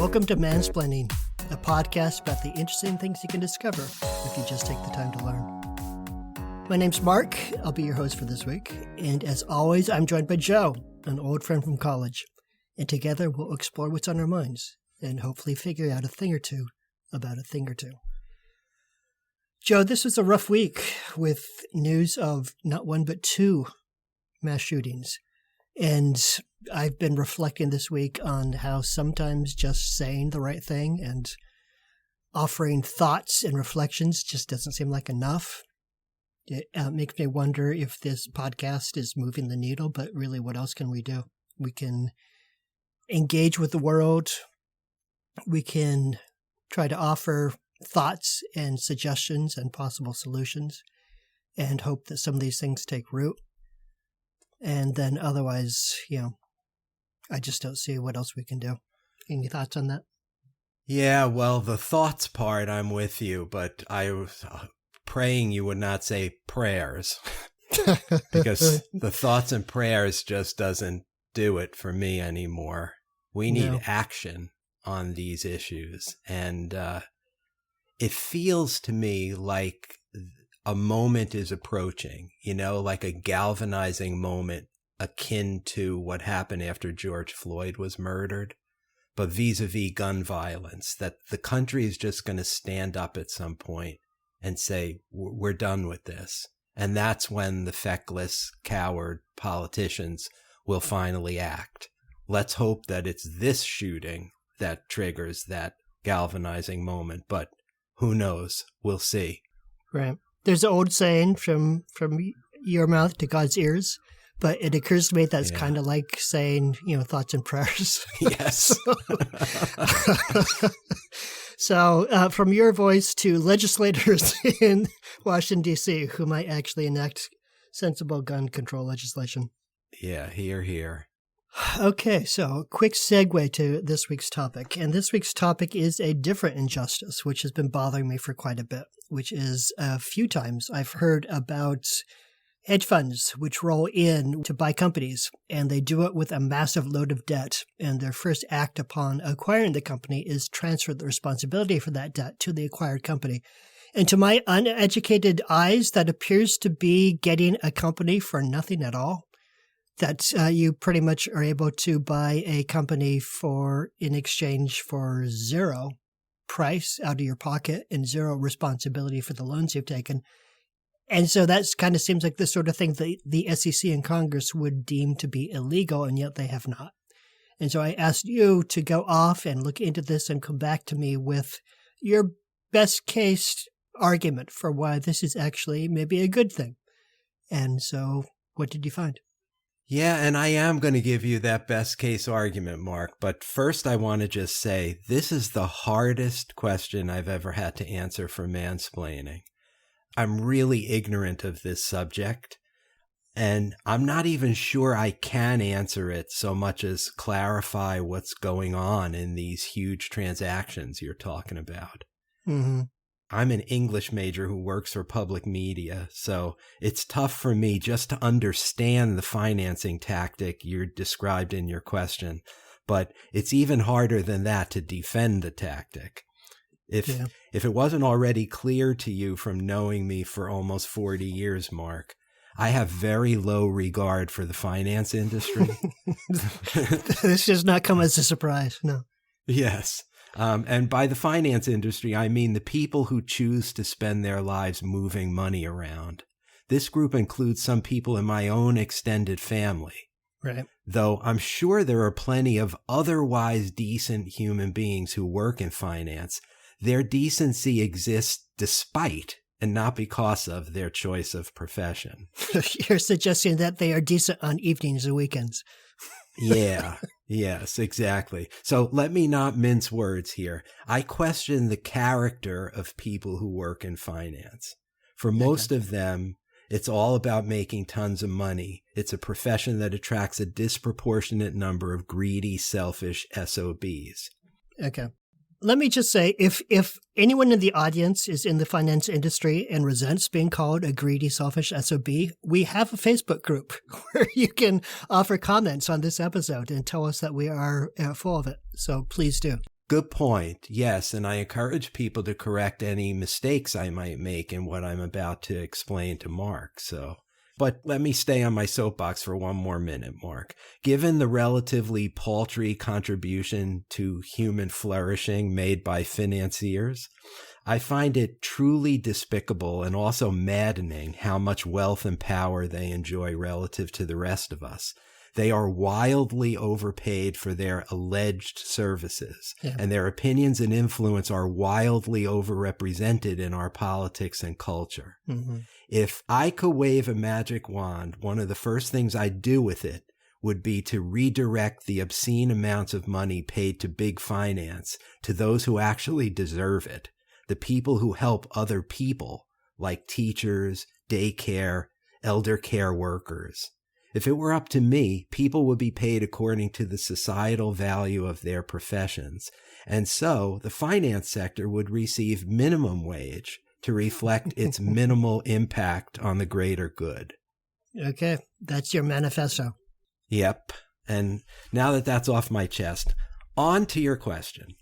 Welcome to Mansplaining, a podcast about the interesting things you can discover if you just take the time to learn. My name's Mark. I'll be your host for this week. And as always, I'm joined by Joe, an old friend from college. And together we'll explore what's on our minds and hopefully figure out a thing or two about a thing or two. Joe, this was a rough week with news of not one but two mass shootings. And I've been reflecting this week on how sometimes just saying the right thing and offering thoughts and reflections just doesn't seem like enough. It makes me wonder if this podcast is moving the needle, but really what else can we do? We can engage with the world. We can try to offer thoughts and suggestions and possible solutions and hope that some of these things take root. And then otherwise, I just don't see what else we can do. Any thoughts on that? Yeah, well, the thoughts part, I'm with you, but I was praying you would not say prayers because the thoughts and prayers just doesn't do it for me anymore. We need action on these issues. And it feels to me like a moment is approaching, like a galvanizing moment akin to what happened after George Floyd was murdered, but vis-a-vis gun violence, that the country is just going to stand up at some point and say, we're done with this. And that's when the feckless, coward politicians will finally act. Let's hope that it's this shooting that triggers that galvanizing moment, but who knows? We'll see. Right. There's an old saying from your mouth to God's ears, but it occurs to me that's kind of like saying, thoughts and prayers. Yes. So from your voice to legislators in Washington, D.C., who might actually enact sensible gun control legislation. Yeah, hear, hear. Okay, so quick segue to this week's topic. And this week's topic is a different injustice, which has been bothering me for quite a bit, which is a few times I've heard about hedge funds which roll in to buy companies, and they do it with a massive load of debt. And their first act upon acquiring the company is transfer the responsibility for that debt to the acquired company. And to my uneducated eyes, that appears to be getting a company for nothing at all. That you pretty much are able to buy a company in exchange for zero price out of your pocket and zero responsibility for the loans you've taken. And so that kind of seems like the sort of thing that the SEC and Congress would deem to be illegal, and yet they have not. And so I asked you to go off and look into this and come back to me with your best case argument for why this is actually maybe a good thing. And so what did you find? Yeah, and I am going to give you that best case argument, Mark. But first, I want to just say this is the hardest question I've ever had to answer for mansplaining. I'm really ignorant of this subject, and I'm not even sure I can answer it so much as clarify what's going on in these huge transactions you're talking about. Mm-hmm. I'm an English major who works for public media, so it's tough for me just to understand the financing tactic you described in your question. But it's even harder than that to defend the tactic. If it wasn't already clear to you from knowing me for almost 40 years, Mark, I have very low regard for the finance industry. This does not come as a surprise, no. Yes. And by the finance industry, I mean the people who choose to spend their lives moving money around. This group includes some people in my own extended family. Right. Though I'm sure there are plenty of otherwise decent human beings who work in finance. Their decency exists despite and not because of their choice of profession. You're suggesting that they are decent on evenings and weekends. Yeah. Yes, exactly. So let me not mince words here. I question the character of people who work in finance. For most of them, it's all about making tons of money. It's a profession that attracts a disproportionate number of greedy, selfish SOBs. Okay. Let me just say, if anyone in the audience is in the finance industry and resents being called a greedy, selfish SOB, we have a Facebook group where you can offer comments on this episode and tell us that we are full of it. So please do. Good point. Yes, and I encourage people to correct any mistakes I might make in what I'm about to explain to Mark. But let me stay on my soapbox for one more minute, Mark. Given the relatively paltry contribution to human flourishing made by financiers, I find it truly despicable and also maddening how much wealth and power they enjoy relative to the rest of us. They are wildly overpaid for their alleged services, and their opinions and influence are wildly overrepresented in our politics and culture. Mm-hmm. If I could wave a magic wand, one of the first things I'd do with it would be to redirect the obscene amounts of money paid to big finance to those who actually deserve it, the people who help other people, like teachers, daycare, elder care workers. If it were up to me, people would be paid according to the societal value of their professions. And so the finance sector would receive minimum wage to reflect its minimal impact on the greater good. Okay, that's your manifesto. Yep. And now that that's off my chest, on to your question.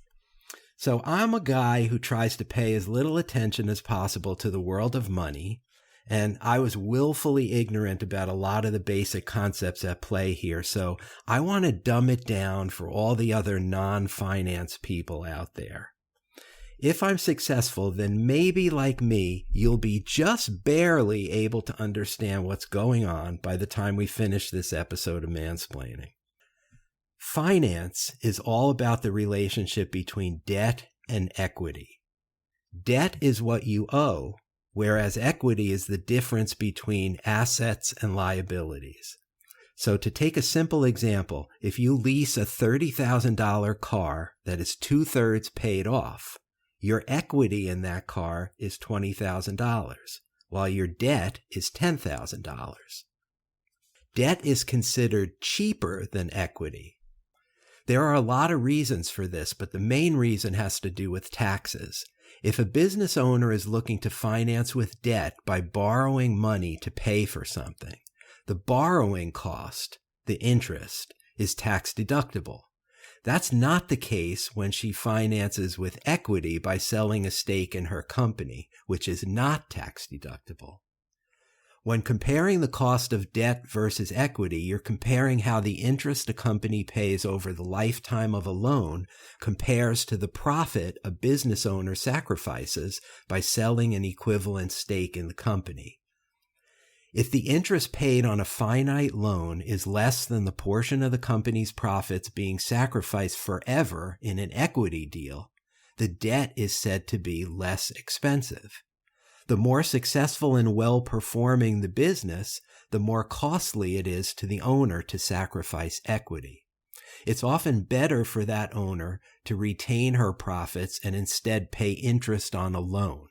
So I'm a guy who tries to pay as little attention as possible to the world of money, and I was willfully ignorant about a lot of the basic concepts at play here, so I want to dumb it down for all the other non-finance people out there. If I'm successful, then maybe, like me, you'll be just barely able to understand what's going on by the time we finish this episode of Mansplaining. Finance is all about the relationship between debt and equity. Debt is what you owe, whereas equity is the difference between assets and liabilities. So to take a simple example, if you lease a $30,000 car that is 2/3 paid off, your equity in that car is $20,000, while your debt is $10,000. Debt is considered cheaper than equity. There are a lot of reasons for this, but the main reason has to do with taxes. If a business owner is looking to finance with debt by borrowing money to pay for something, the borrowing cost, the interest, is tax deductible. That's not the case when she finances with equity by selling a stake in her company, which is not tax deductible. When comparing the cost of debt versus equity, you're comparing how the interest a company pays over the lifetime of a loan compares to the profit a business owner sacrifices by selling an equivalent stake in the company. If the interest paid on a finite loan is less than the portion of the company's profits being sacrificed forever in an equity deal, the debt is said to be less expensive. The more successful and well-performing the business, the more costly it is to the owner to sacrifice equity. It's often better for that owner to retain her profits and instead pay interest on a loan.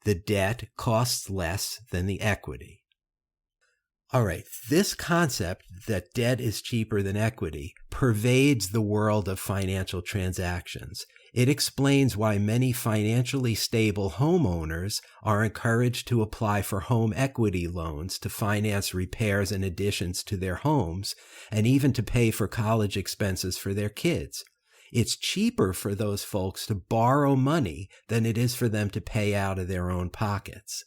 The debt costs less than the equity. All right, this concept that debt is cheaper than equity pervades the world of financial transactions. It explains why many financially stable homeowners are encouraged to apply for home equity loans to finance repairs and additions to their homes, and even to pay for college expenses for their kids. It's cheaper for those folks to borrow money than it is for them to pay out of their own pockets.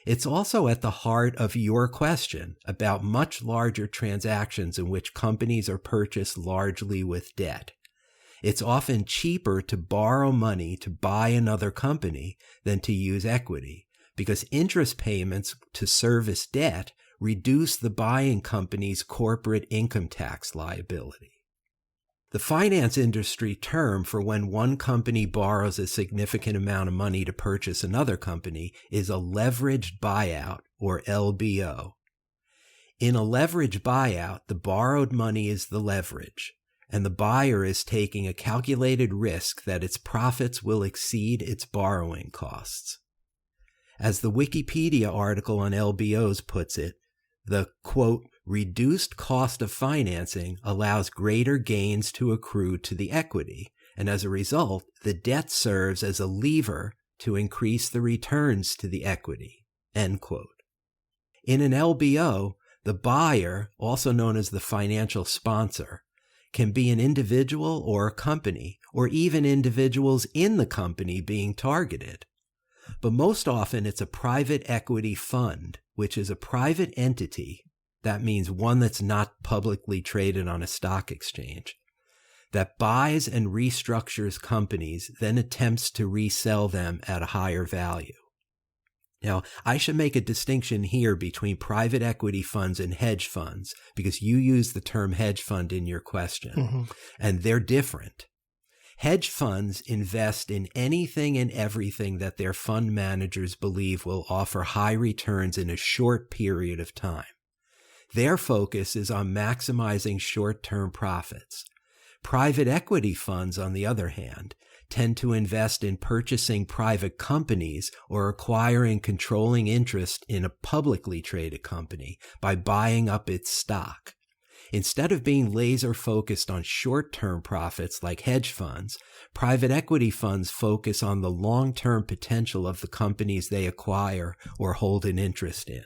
It's also at the heart of your question about much larger transactions in which companies are purchased largely with debt. It's often cheaper to borrow money to buy another company than to use equity, because interest payments to service debt reduce the buying company's corporate income tax liability. The finance industry term for when one company borrows a significant amount of money to purchase another company is a leveraged buyout, or LBO. In a leveraged buyout, the borrowed money is the leverage, and the buyer is taking a calculated risk that its profits will exceed its borrowing costs. As the Wikipedia article on LBOs puts it, the, quote, reduced cost of financing allows greater gains to accrue to the equity, and as a result, the debt serves as a lever to increase the returns to the equity, end quote. In an LBO, the buyer, also known as the financial sponsor, can be an individual or a company, or even individuals in the company being targeted. But most often it's a private equity fund, which is a private entity. That means one that's not publicly traded on a stock exchange, that buys and restructures companies, then attempts to resell them at a higher value. Now, I should make a distinction here between private equity funds and hedge funds, because you use the term hedge fund in your question, and they're different. Hedge funds invest in anything and everything that their fund managers believe will offer high returns in a short period of time. Their focus is on maximizing short-term profits. Private equity funds, on the other hand, tend to invest in purchasing private companies or acquiring controlling interest in a publicly traded company by buying up its stock. Instead of being laser focused on short-term profits like hedge funds, private equity funds focus on the long-term potential of the companies they acquire or hold an interest in.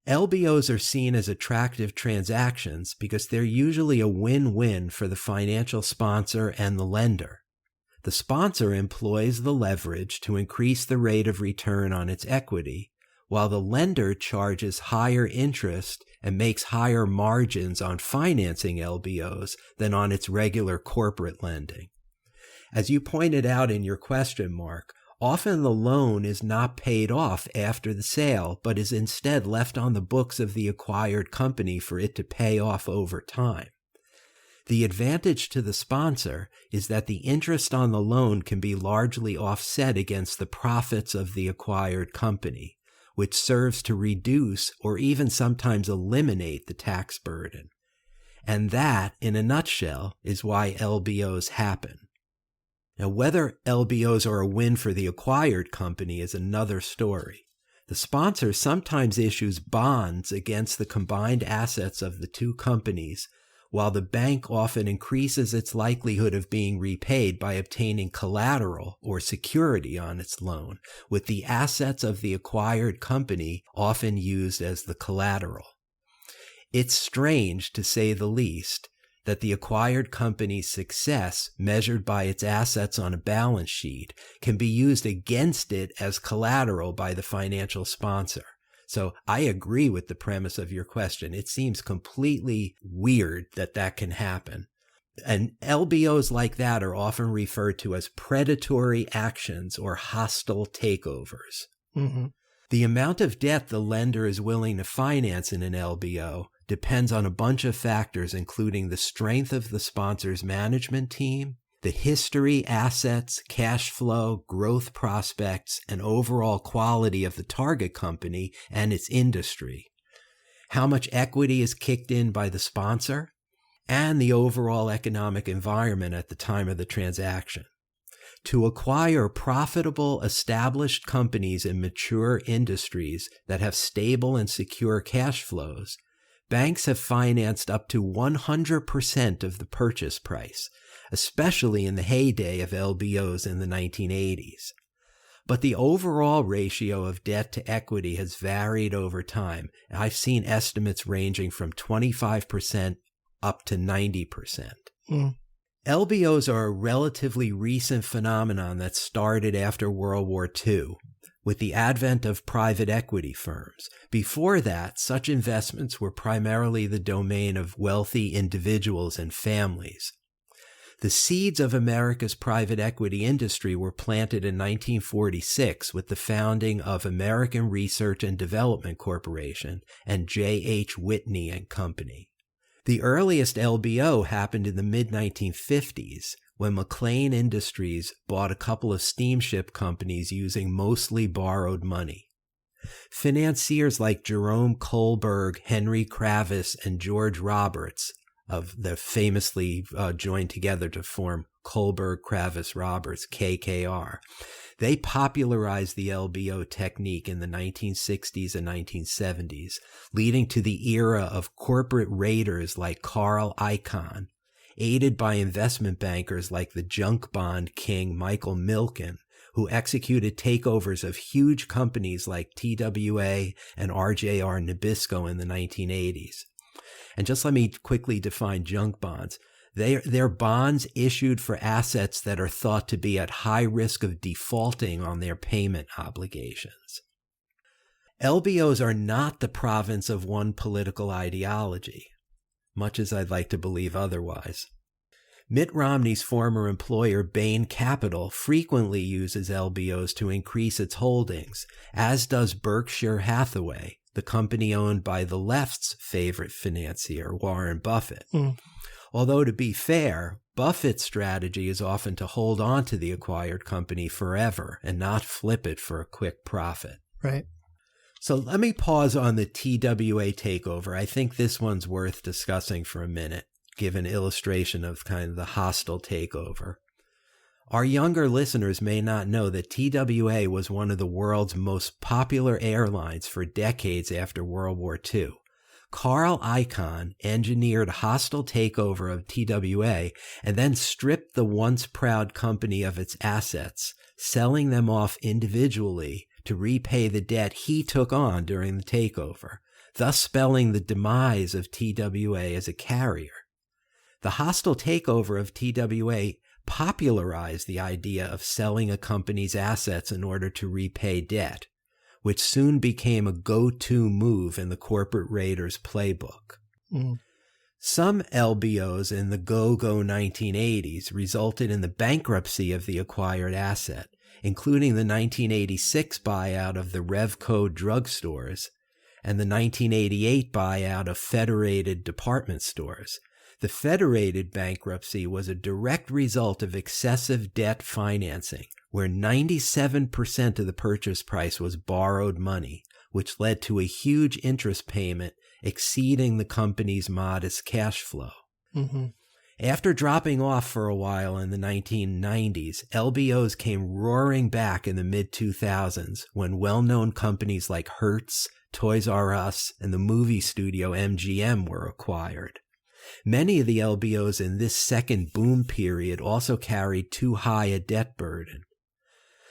LBOs are seen as attractive transactions because they're usually a win-win for the financial sponsor and the lender. The sponsor employs the leverage to increase the rate of return on its equity, while the lender charges higher interest and makes higher margins on financing LBOs than on its regular corporate lending. As you pointed out in your question, Mark, often the loan is not paid off after the sale, but is instead left on the books of the acquired company for it to pay off over time. The advantage to the sponsor is that the interest on the loan can be largely offset against the profits of the acquired company, which serves to reduce or even sometimes eliminate the tax burden. And that, in a nutshell, is why LBOs happen. Now, whether LBOs are a win for the acquired company is another story. The sponsor sometimes issues bonds against the combined assets of the two companies, while the bank often increases its likelihood of being repaid by obtaining collateral or security on its loan, with the assets of the acquired company often used as the collateral. It's strange, to say the least, that the acquired company's success, measured by its assets on a balance sheet, can be used against it as collateral by the financial sponsor. So I agree with the premise of your question. It seems completely weird that that can happen. And LBOs like that are often referred to as predatory actions or hostile takeovers. The amount of debt the lender is willing to finance in an LBO depends on a bunch of factors, including the strength of the sponsor's management team, the history, assets, cash flow, growth prospects, and overall quality of the target company and its industry, how much equity is kicked in by the sponsor, and the overall economic environment at the time of the transaction. To acquire profitable, established companies in mature industries that have stable and secure cash flows, banks have financed up to 100% of the purchase price, especially in the heyday of LBOs in the 1980s. But the overall ratio of debt to equity has varied over time. I've seen estimates ranging from 25% up to 90%. LBOs are a relatively recent phenomenon that started after World War II, with the advent of private equity firms. Before that, such investments were primarily the domain of wealthy individuals and families. The seeds of America's private equity industry were planted in 1946 with the founding of American Research and Development Corporation and J.H. Whitney and Company. The earliest LBO happened in the mid-1950s, when McLean Industries bought a couple of steamship companies using mostly borrowed money. Financiers like Jerome Kohlberg, Henry Kravis, and George Roberts, famously joined together to form Kohlberg, Kravis, Roberts, KKR. They popularized the LBO technique in the 1960s and 1970s, leading to the era of corporate raiders like Carl Icahn, aided by investment bankers like the junk bond king Michael Milken, who executed takeovers of huge companies like TWA and RJR Nabisco in the 1980s. And just let me quickly define junk bonds. They're bonds issued for assets that are thought to be at high risk of defaulting on their payment obligations. LBOs are not the province of one political ideology, much as I'd like to believe otherwise. Mitt Romney's former employer, Bain Capital, frequently uses LBOs to increase its holdings, as does Berkshire Hathaway, the company owned by the left's favorite financier, Warren Buffett. Although, to be fair, Buffett's strategy is often to hold on to the acquired company forever and not flip it for a quick profit. Right. So let me pause on the TWA takeover. I think this one's worth discussing for a minute, give an illustration of kind of the hostile takeover. Our younger listeners may not know that TWA was one of the world's most popular airlines for decades after World War II. Carl Icahn engineered a hostile takeover of TWA and then stripped the once proud company of its assets, selling them off individually to repay the debt he took on during the takeover, thus spelling the demise of TWA as a carrier. The hostile takeover of TWA popularized the idea of selling a company's assets in order to repay debt, which soon became a go-to move in the corporate raiders' playbook. Some LBOs in the go-go 1980s resulted in the bankruptcy of the acquired asset, including the 1986 buyout of the Revco drugstores and the 1988 buyout of Federated department stores. The Federated bankruptcy was a direct result of excessive debt financing, where 97% of the purchase price was borrowed money, which led to a huge interest payment exceeding the company's modest cash flow. After dropping off for a while in the 1990s, LBOs came roaring back in the mid-2000s when well-known companies like Hertz, Toys R Us, and the movie studio MGM were acquired. Many of the LBOs in this second boom period also carried too high a debt burden.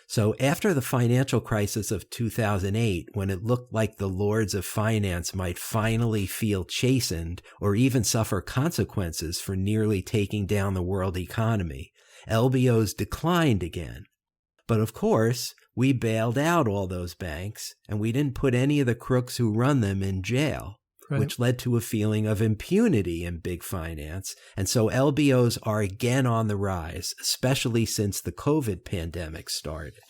So after the financial crisis of 2008, when it looked like the lords of finance might finally feel chastened or even suffer consequences for nearly taking down the world economy, LBOs declined again. But of course, we bailed out all those banks, and we didn't put any of the crooks who run them in jail. Right. Which led to a feeling of impunity in big finance. And so LBOs are again on the rise, especially since the COVID pandemic started.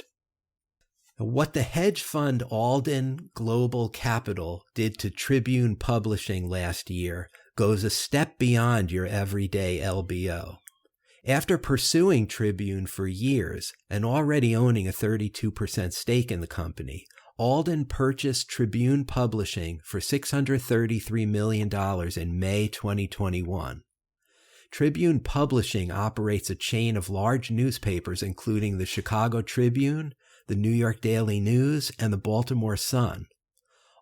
What the hedge fund Alden Global Capital did to Tribune Publishing last year goes a step beyond your everyday LBO. After pursuing Tribune for years and already owning a 32% stake in the company, Alden purchased Tribune Publishing for $633 million in May 2021. Tribune Publishing operates a chain of large newspapers including the Chicago Tribune, the New York Daily News, and the Baltimore Sun.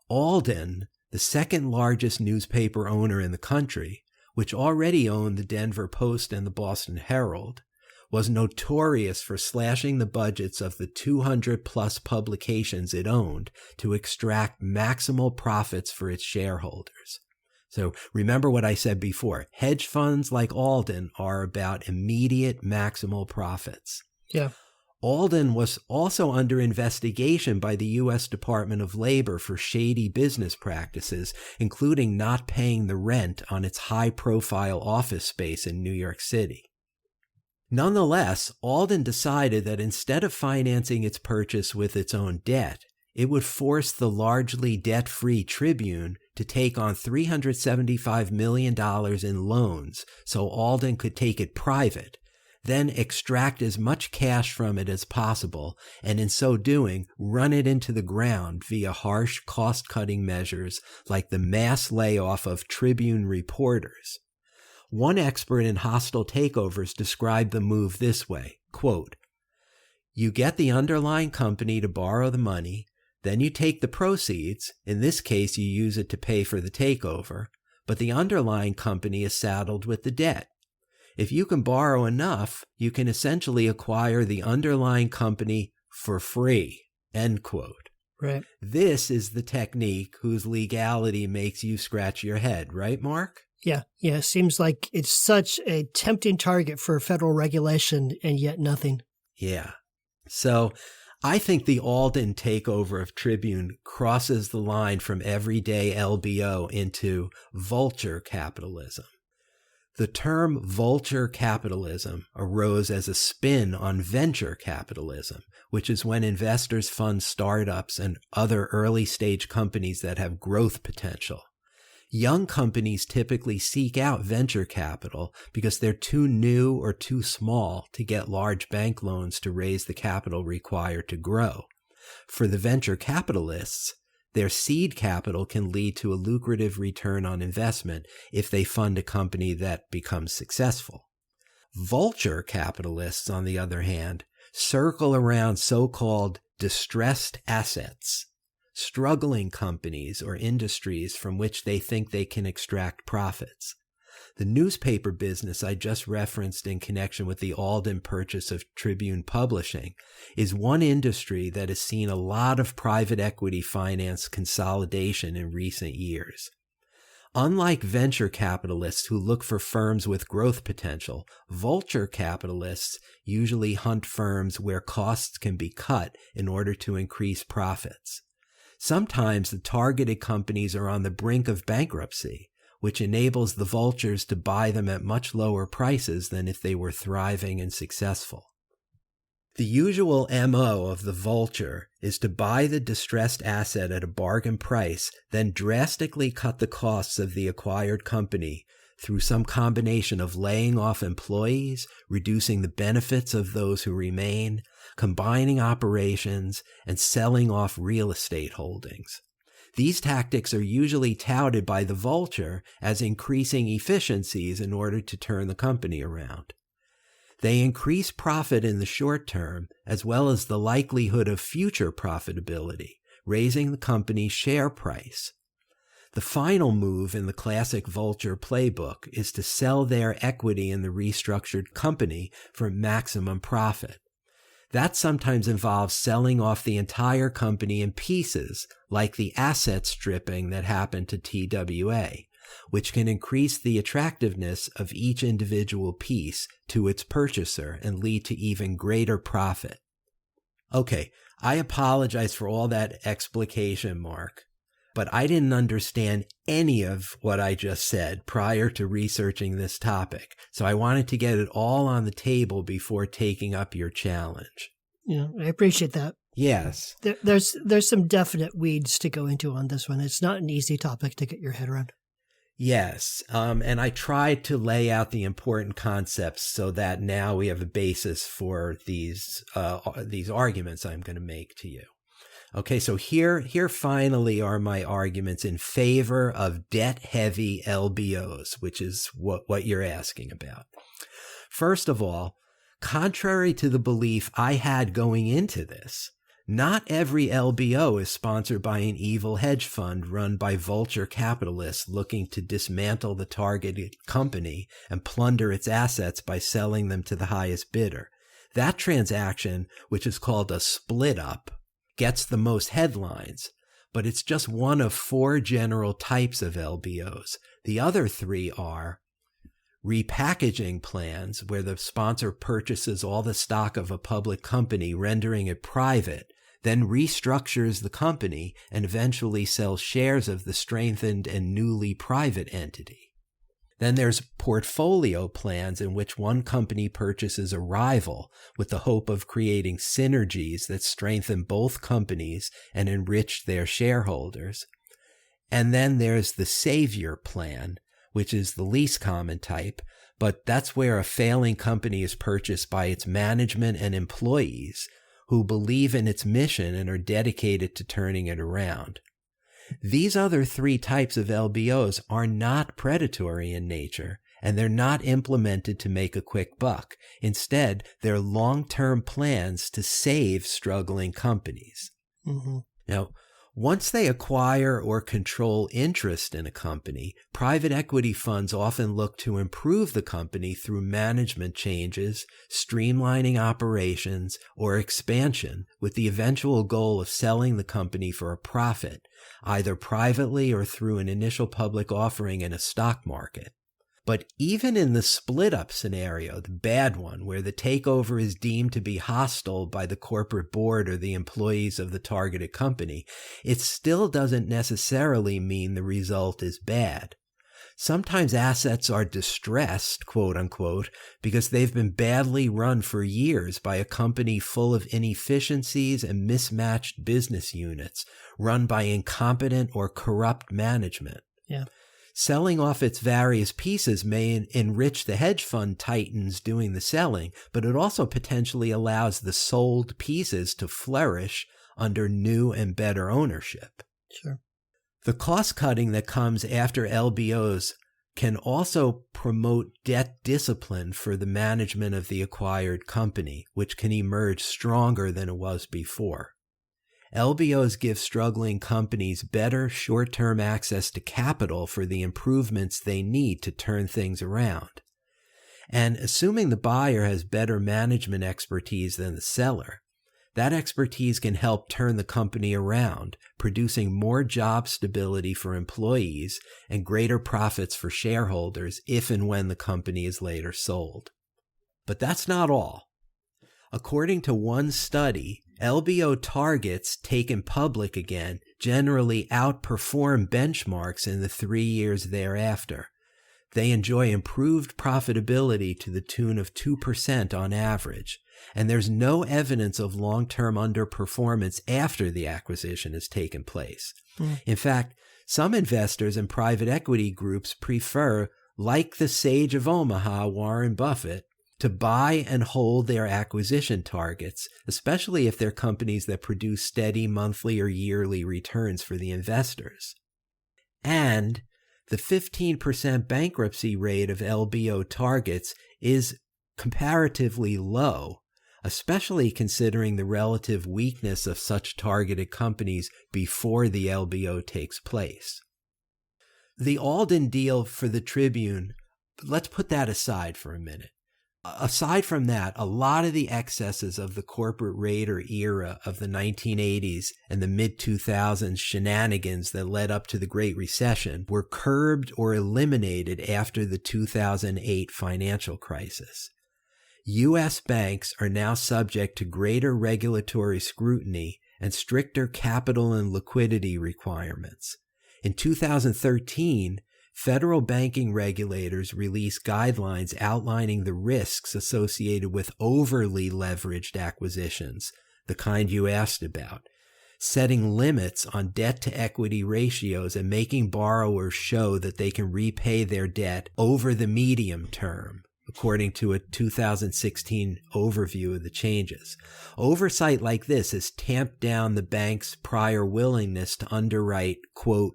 Alden, the second largest newspaper owner in the country, which already owned the Denver Post and the Boston Herald, was notorious for slashing the budgets of the 200-plus publications it owned to extract maximal profits for its shareholders. So remember what I said before. Hedge funds like Alden are about immediate maximal profits. Yeah. Alden was also under investigation by the U.S. Department of Labor for shady business practices, including not paying the rent on its high-profile office space in New York City. Nonetheless, Alden decided that instead of financing its purchase with its own debt, it would force the largely debt-free Tribune to take on $375 million in loans so Alden could take it private, then extract as much cash from it as possible, and in so doing, run it into the ground via harsh cost-cutting measures like the mass layoff of Tribune reporters. One expert in hostile takeovers described the move this way, quote, "You get the underlying company to borrow the money, then you take the proceeds, in this case you use it to pay for the takeover, but the underlying company is saddled with the debt. If you can borrow enough, you can essentially acquire the underlying company for free," end quote. Right. This is the technique whose legality makes you scratch your head, right, Mark? Yeah. Yeah. Seems like it's such a tempting target for federal regulation and yet nothing. Yeah. So I think the Alden takeover of Tribune crosses the line from everyday LBO into vulture capitalism. The term vulture capitalism arose as a spin on venture capitalism, which is when investors fund startups and other early-stage companies that have growth potential. Young companies typically seek out venture capital because they're too new or too small to get large bank loans to raise the capital required to grow. For the venture capitalists, their seed capital can lead to a lucrative return on investment if they fund a company that becomes successful. Vulture capitalists, on the other hand, circle around so-called distressed assets, struggling companies or industries from which they think they can extract profits. The newspaper business I just referenced in connection with the Alden purchase of Tribune Publishing is one industry that has seen a lot of private equity finance consolidation in recent years. Unlike venture capitalists who look for firms with growth potential, vulture capitalists usually hunt firms where costs can be cut in order to increase profits. Sometimes the targeted companies are on the brink of bankruptcy, which enables the vultures to buy them at much lower prices than if they were thriving and successful. The usual MO of the vulture is to buy the distressed asset at a bargain price, then drastically cut the costs of the acquired company through some combination of laying off employees, reducing the benefits of those who remain, combining operations, and selling off real estate holdings. These tactics are usually touted by the vulture as increasing efficiencies in order to turn the company around. They increase profit in the short term, as well as the likelihood of future profitability, raising the company's share price. The final move in the classic vulture playbook is to sell their equity in the restructured company for maximum profit. That sometimes involves selling off the entire company in pieces, like the asset stripping that happened to TWA, which can increase the attractiveness of each individual piece to its purchaser and lead to even greater profit. Okay, I apologize for all that explication, Mark, but I didn't understand any of what I just said prior to researching this topic, so I wanted to get it all on the table before taking up your challenge. Yeah, I appreciate that. Yes. There's some definite weeds to go into on this one. It's not an easy topic to get your head around. Yes, and I tried to lay out the important concepts so that now we have a basis for these arguments I'm going to make to you. Okay, so here finally are my arguments in favor of debt-heavy LBOs, which is what you're asking about. First of all, contrary to the belief I had going into this, not every LBO is sponsored by an evil hedge fund run by vulture capitalists looking to dismantle the targeted company and plunder its assets by selling them to the highest bidder. That transaction, which is called a split-up, gets the most headlines, but it's just one of 4 general types of LBOs. The other 3 are repackaging plans, where the sponsor purchases all the stock of a public company, rendering it private, then restructures the company and eventually sells shares of the strengthened and newly private entity. Then there's portfolio plans, in which one company purchases a rival with the hope of creating synergies that strengthen both companies and enrich their shareholders. And then there's the savior plan, which is the least common type, but that's where a failing company is purchased by its management and employees who believe in its mission and are dedicated to turning it around. These other 3 types of LBOs are not predatory in nature, and they're not implemented to make a quick buck. Instead, they're long-term plans to save struggling companies. Mm-hmm. Now, Once they acquire or control interest in a company, private equity funds often look to improve the company through management changes, streamlining operations, or expansion, with the eventual goal of selling the company for a profit, either privately or through an initial public offering in a stock market. But even in the split-up scenario, the bad one, where the takeover is deemed to be hostile by the corporate board or the employees of the targeted company, it still doesn't necessarily mean the result is bad. Sometimes assets are distressed, quote unquote, because they've been badly run for years by a company full of inefficiencies and mismatched business units, run by incompetent or corrupt management. Yeah. Selling off its various pieces may enrich the hedge fund titans doing the selling, but it also potentially allows the sold pieces to flourish under new and better ownership. Sure. The cost cutting that comes after LBOs can also promote debt discipline for the management of the acquired company, which can emerge stronger than it was before. LBOs give struggling companies better short-term access to capital for the improvements they need to turn things around. And assuming the buyer has better management expertise than the seller, that expertise can help turn the company around, producing more job stability for employees and greater profits for shareholders if and when the company is later sold. But that's not all. According to one study, LBO targets taken public again generally outperform benchmarks in the 3 years thereafter. They enjoy improved profitability to the tune of 2% on average, and there's no evidence of long-term underperformance after the acquisition has taken place. In fact, some investors and private equity groups prefer, like the sage of Omaha, Warren Buffett, to buy and hold their acquisition targets, especially if they're companies that produce steady monthly or yearly returns for the investors. And the 15% bankruptcy rate of LBO targets is comparatively low, especially considering the relative weakness of such targeted companies before the LBO takes place. The Alden deal for the Tribune, let's put that aside for a minute. Aside from that, a lot of the excesses of the corporate raider era of the 1980s and the mid-2000s shenanigans that led up to the Great Recession were curbed or eliminated after the 2008 financial crisis. U.S. banks are now subject to greater regulatory scrutiny and stricter capital and liquidity requirements. In 2013, federal banking regulators released guidelines outlining the risks associated with overly leveraged acquisitions, the kind you asked about, setting limits on debt-to-equity ratios and making borrowers show that they can repay their debt over the medium term, according to a 2016 overview of the changes. Oversight like this has tamped down the bank's prior willingness to underwrite, quote,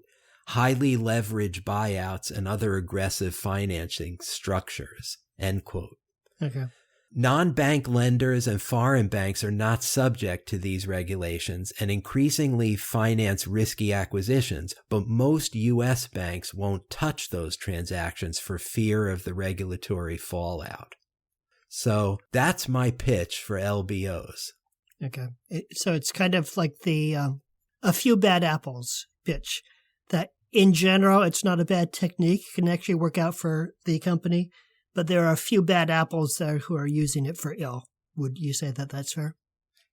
highly leveraged buyouts and other aggressive financing structures, end quote. Okay. Non-bank lenders and foreign banks are not subject to these regulations and increasingly finance risky acquisitions, but most U.S. banks won't touch those transactions for fear of the regulatory fallout. So that's my pitch for LBOs. Okay. So it's kind of like the a few bad apples pitch, that in general, it's not a bad technique. It can actually work out for the company, but there are a few bad apples there who are using it for ill. Would you say that that's fair?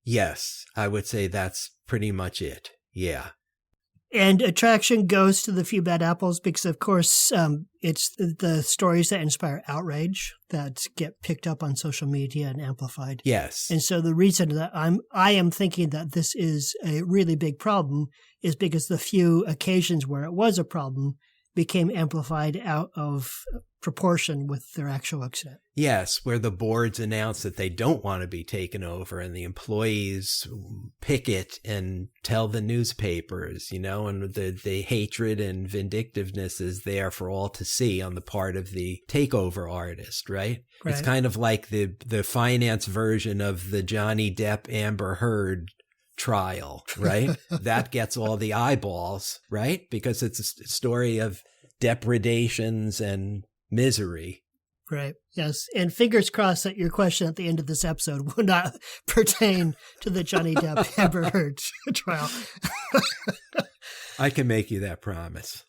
Yes, I would say that's pretty much it. Yeah. And attraction goes to the few bad apples because, of course, it's the stories that inspire outrage that get picked up on social media and amplified. Yes. And so the reason that I am thinking that this is a really big problem is because the few occasions where it was a problem became amplified out of proportion with their actual extent. Yes, where the boards announce that they don't want to be taken over and the employees picket and tell the newspapers, and the hatred and vindictiveness is there for all to see on the part of the takeover artist, right? It's kind of like the finance version of the Johnny Depp Amber Heard trial, right? That gets all the eyeballs, right? Because it's a story of depredations and misery. Right. Yes. And fingers crossed that your question at the end of this episode will not pertain to the Johnny Depp Amber Heard trial. I can make you that promise.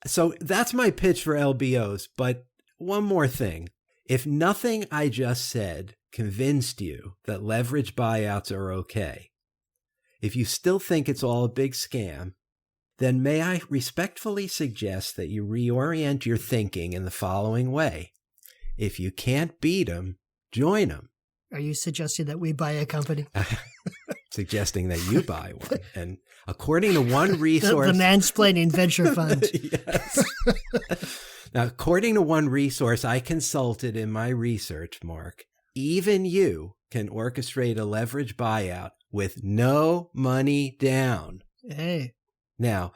So that's my pitch for LBOs. But one more thing. If nothing I just said convinced you that leverage buyouts are okay, if you still think it's all a big scam, then may I respectfully suggest that you reorient your thinking in the following way. If you can't beat them, join them. Are you suggesting that we buy a company? Suggesting that you buy one. And according to one resource... the mansplaining venture fund. Yes. Now, according to one resource I consulted in my research, Mark, even you can orchestrate a leverage buyout with no money down. Hey. Now,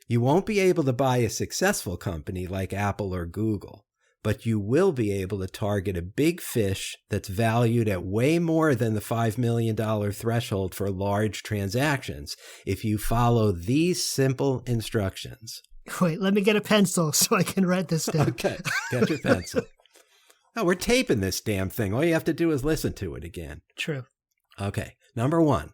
you won't be able to buy a successful company like Apple or Google, but you will be able to target a big fish that's valued at way more than the $5 million threshold for large transactions if you follow these simple instructions. Wait, let me get a pencil so I can write this down. Okay, get your pencil. Oh, we're taping this damn thing. All you have to do is listen to it again. True. Okay, number one.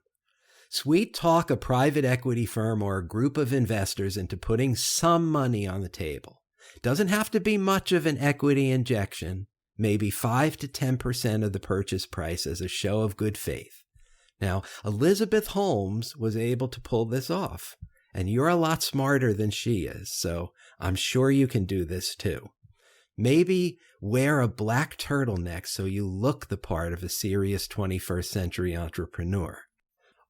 Sweet talk a private equity firm or a group of investors into putting some money on the table. Doesn't have to be much of an equity injection, maybe 5 to 10% of the purchase price as a show of good faith. Now, Elizabeth Holmes was able to pull this off, and you're a lot smarter than she is, so I'm sure you can do this too. Maybe wear a black turtleneck so you look the part of a serious 21st century entrepreneur.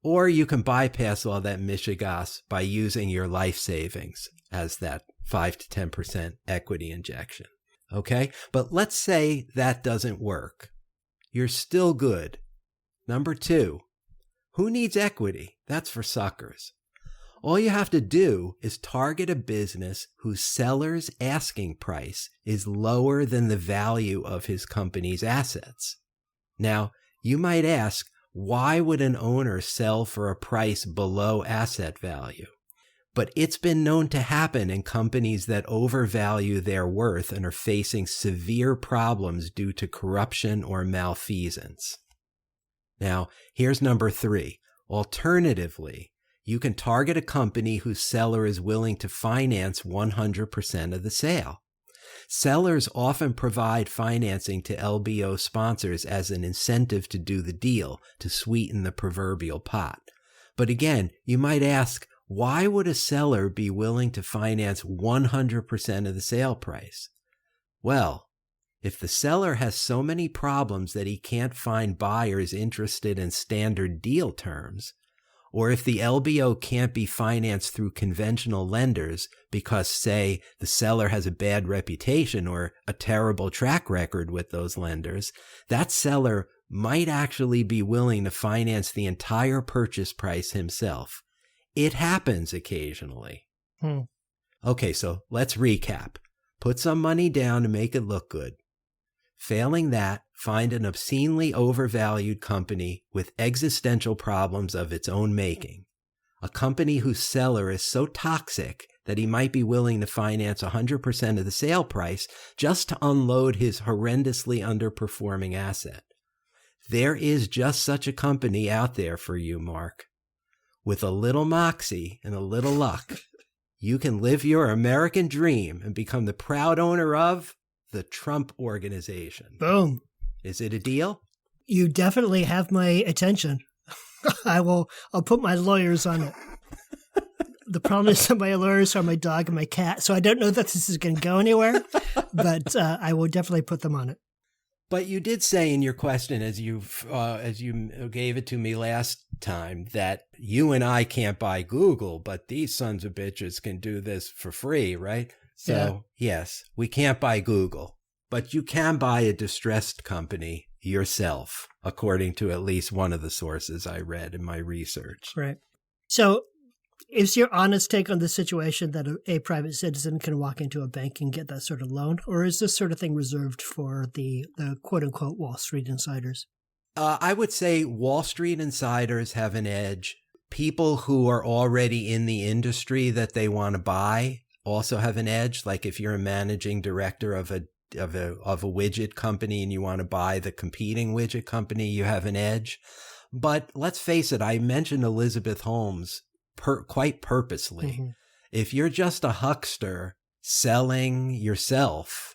Or you can bypass all that mishigas by using your life savings as that 5 to 10% equity injection. Okay? But let's say that doesn't work. You're still good. Number two, who needs equity? That's for suckers. All you have to do is target a business whose seller's asking price is lower than the value of his company's assets. Now, you might ask, why would an owner sell for a price below asset value? But it's been known to happen in companies that overvalue their worth and are facing severe problems due to corruption or malfeasance. Now, here's number three. Alternatively, you can target a company whose seller is willing to finance 100% of the sale. Sellers often provide financing to LBO sponsors as an incentive to do the deal, to sweeten the proverbial pot. But again, you might ask, why would a seller be willing to finance 100% of the sale price? Well, if the seller has so many problems that he can't find buyers interested in standard deal terms, or if the LBO can't be financed through conventional lenders because, say, the seller has a bad reputation or a terrible track record with those lenders, that seller might actually be willing to finance the entire purchase price himself. It happens occasionally. Okay, so let's recap. Put some money down to make it look good. Failing that, find an obscenely overvalued company with existential problems of its own making. A company whose seller is so toxic that he might be willing to finance 100% of the sale price just to unload his horrendously underperforming asset. There is just such a company out there for you, Mark. With a little moxie and a little luck, you can live your American dream and become the proud owner of the Trump Organization. Boom. Is it a deal? You definitely have my attention. I'll put my lawyers on it. The problem is that my lawyers are my dog and my cat, so I don't know that this is going to go anywhere, but I will definitely put them on it. But you did say in your question, as you gave it to me last time, that you and I can't buy Google, but these sons of bitches can do this for free, right? So, yes, we can't buy Google, but you can buy a distressed company yourself, according to at least one of the sources I read in my research. Right. So is your honest take on the situation that a private citizen can walk into a bank and get that sort of loan, or is this sort of thing reserved for the quote-unquote Wall Street insiders? I would say Wall Street insiders have an edge, people who are already in the industry that they want to buy also have an edge. Like if you're a managing director of a widget company and you want to buy the competing widget company, you have an edge. But let's face it, I mentioned Elizabeth Holmes quite purposely. Mm-hmm. If you're just a huckster selling yourself,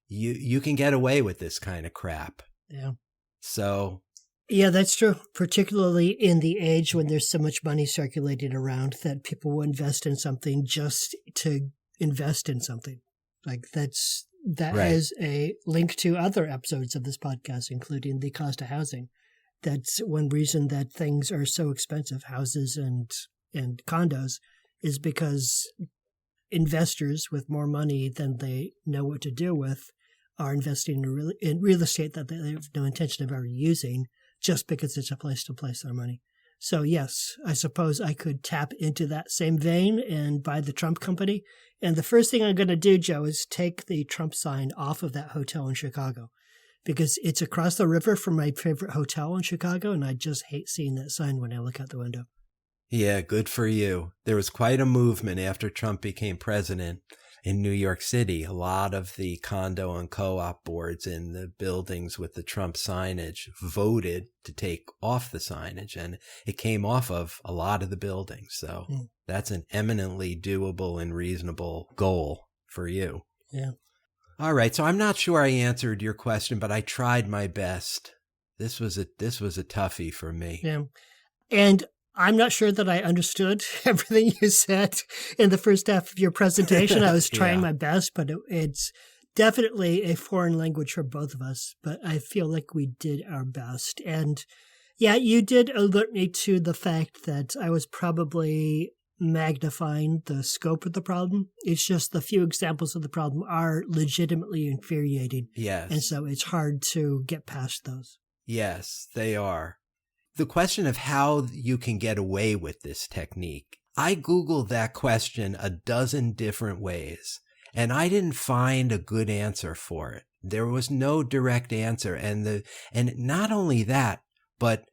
you can get away with this kind of crap. Yeah. So. Yeah, that's true. Particularly in the age when there's so much money circulating around that people will invest in something just to invest in something. Like that right. Is a link to other episodes of this podcast, including the cost of housing. That's one reason that things are so expensive, houses and condos, is because investors with more money than they know what to do with are investing in real estate that they have no intention of ever using just because it's a place to place their money. So yes, I suppose I could tap into that same vein and buy the Trump company. And the first thing I'm going to do, Joe, is take the Trump sign off of that hotel in Chicago because it's across the river from my favorite hotel in Chicago, and I just hate seeing that sign when I look out the window. Yeah, good for you. There was quite a movement after Trump became president in New York City. A lot of the condo and co-op boards in the buildings with the Trump signage voted to take off the signage, and it came off of a lot of the buildings. So that's an eminently doable and reasonable goal for you. Yeah. All right. So I'm not sure I answered your question, but I tried my best. This was a toughie for me. Yeah. And I'm not sure that I understood everything you said in the first half of your presentation. I was trying my best, but it's definitely a foreign language for both of us. But I feel like we did our best. And yeah, you did alert me to the fact that I was probably magnifying the scope of the problem. It's just the few examples of the problem are legitimately infuriating. Yes. And so it's hard to get past those. Yes, they are. The question of how you can get away with this technique, I Googled that question a dozen different ways, and I didn't find a good answer for it. There was no direct answer, and not only that, but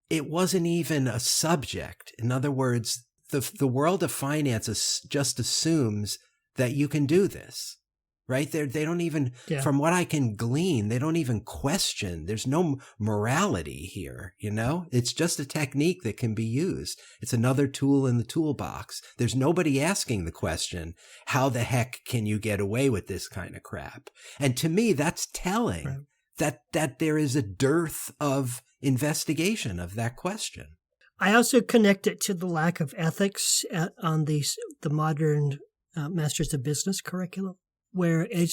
it wasn't even a subject. In other words, the world of finance just assumes that you can do this. Right? They don't even, from what I can glean, they don't even question. There's no morality here, you know? It's just a technique that can be used. It's another tool in the toolbox. There's nobody asking the question, how the heck can you get away with this kind of crap? And to me, that's telling that there is a dearth of investigation of that question. I also connect it to the lack of ethics on the modern Masters of Business curriculum, where it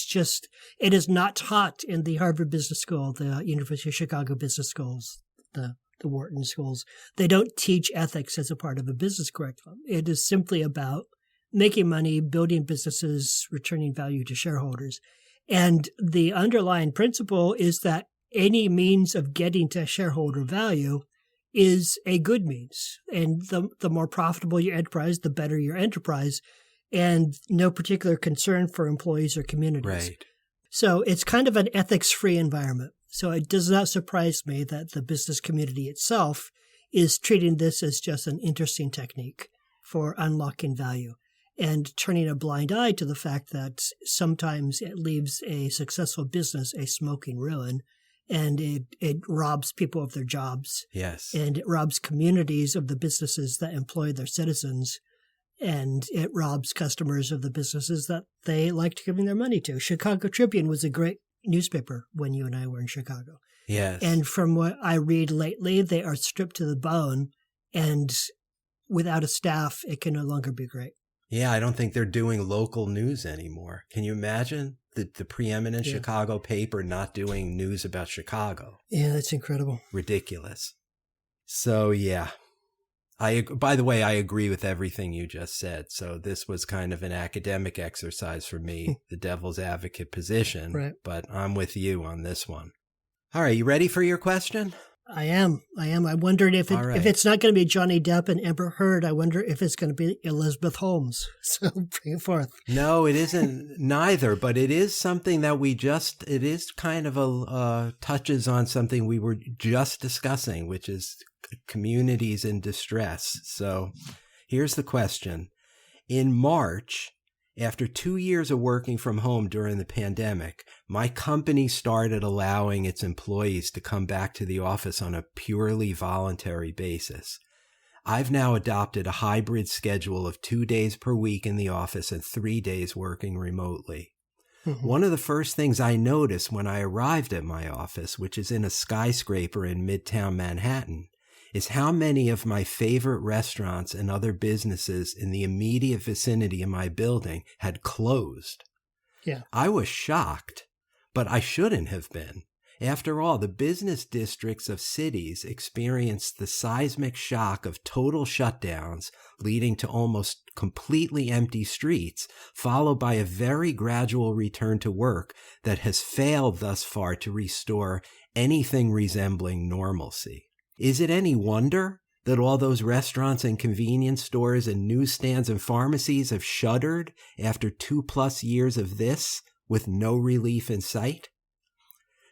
is not taught in the Harvard Business School, the University of Chicago Business Schools, the Wharton schools. They don't teach ethics as a part of a business curriculum. It is simply about making money, building businesses, returning value to shareholders. And the underlying principle is that any means of getting to shareholder value is a good means. And the more profitable your enterprise, the better your enterprise, and no particular concern for employees or communities. Right. So it's kind of an ethics-free environment. So it does not surprise me that the business community itself is treating this as just an interesting technique for unlocking value and turning a blind eye to the fact that sometimes it leaves a successful business a smoking ruin, and it robs people of their jobs. Yes. And it robs communities of the businesses that employ their citizens. And it robs customers of the businesses that they liked giving their money to. Chicago Tribune was a great newspaper when you and I were in Chicago. Yes. And from what I read lately, they are stripped to the bone, and without a staff, it can no longer be great. Yeah, I don't think they're doing local news anymore. Can you imagine the preeminent Chicago paper not doing news about Chicago? Yeah, that's incredible. Ridiculous. So, yeah. By the way, I agree with everything you just said. So this was kind of an academic exercise for me, the devil's advocate position. Right. But I'm with you on this one. All right, you ready for your question? I am. I wondered if it's not going to be Johnny Depp and Amber Heard, I wonder if it's going to be Elizabeth Holmes. So bring it forth. No, it isn't neither, but it is something that it is kind of touches on something we were just discussing, which is communities in distress. So here's the question. In March, after 2 years of working from home during the pandemic, my company started allowing its employees to come back to the office on a purely voluntary basis. I've now adopted a hybrid schedule of 2 days per week in the office and 3 days working remotely. Mm-hmm. One of the first things I noticed when I arrived at my office, which is in a skyscraper in Midtown Manhattan, is how many of my favorite restaurants and other businesses in the immediate vicinity of my building had closed. Yeah. I was shocked, but I shouldn't have been. After all, the business districts of cities experienced the seismic shock of total shutdowns, leading to almost completely empty streets, followed by a very gradual return to work that has failed thus far to restore anything resembling normalcy. Is it any wonder that all those restaurants and convenience stores and newsstands and pharmacies have shuttered after 2+ years of this with no relief in sight?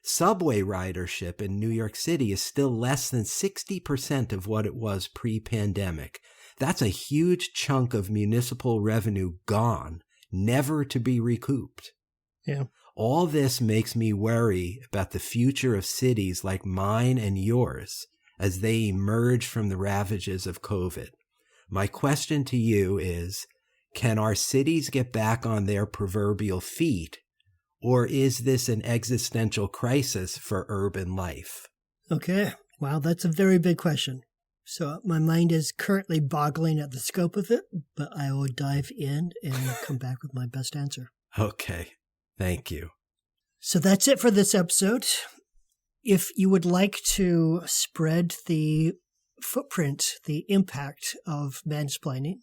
Subway ridership in New York City is still less than 60% of what it was pre-pandemic. That's a huge chunk of municipal revenue gone, never to be recouped. Yeah. All this makes me worry about the future of cities like mine and yours as they emerge from the ravages of COVID. My question to you is, can our cities get back on their proverbial feet, or is this an existential crisis for urban life? Okay. Wow, that's a very big question. So my mind is currently boggling at the scope of it, but I will dive in and come back with my best answer. Okay. Thank you. So that's it for this episode. If you would like to spread the footprint, the impact of mansplaining,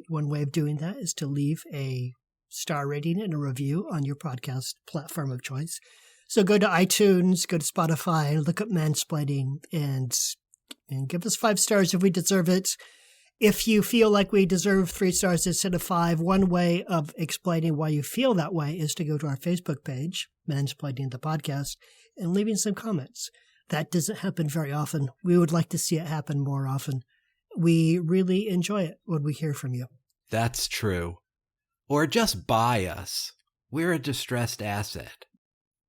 one way of doing that is to leave a star rating and a review on your podcast platform of choice. So go to iTunes, go to Spotify, look up mansplaining, and give us 5 stars if we deserve it. If you feel like we deserve 3 stars instead of 5, one way of explaining why you feel that way is to go to our Facebook page, Mansplaining the Podcast, and leaving some comments. That doesn't happen very often. We would like to see it happen more often. We really enjoy it when we hear from you. That's true. Or just buy us. We're a distressed asset.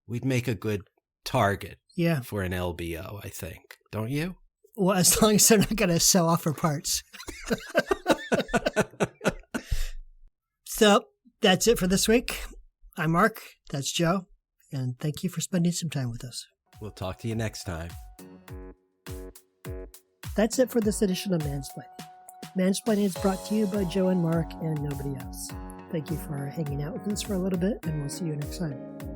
We'd make a good target for an LBO, I think. Don't you? Well, as long as they're not going to sell off our parts. So that's it for this week. I'm Mark. That's Joe. And thank you for spending some time with us. We'll talk to you next time. That's it for this edition of Mansplaining. Mansplaining is brought to you by Joe and Mark and nobody else. Thank you for hanging out with us for a little bit, and we'll see you next time.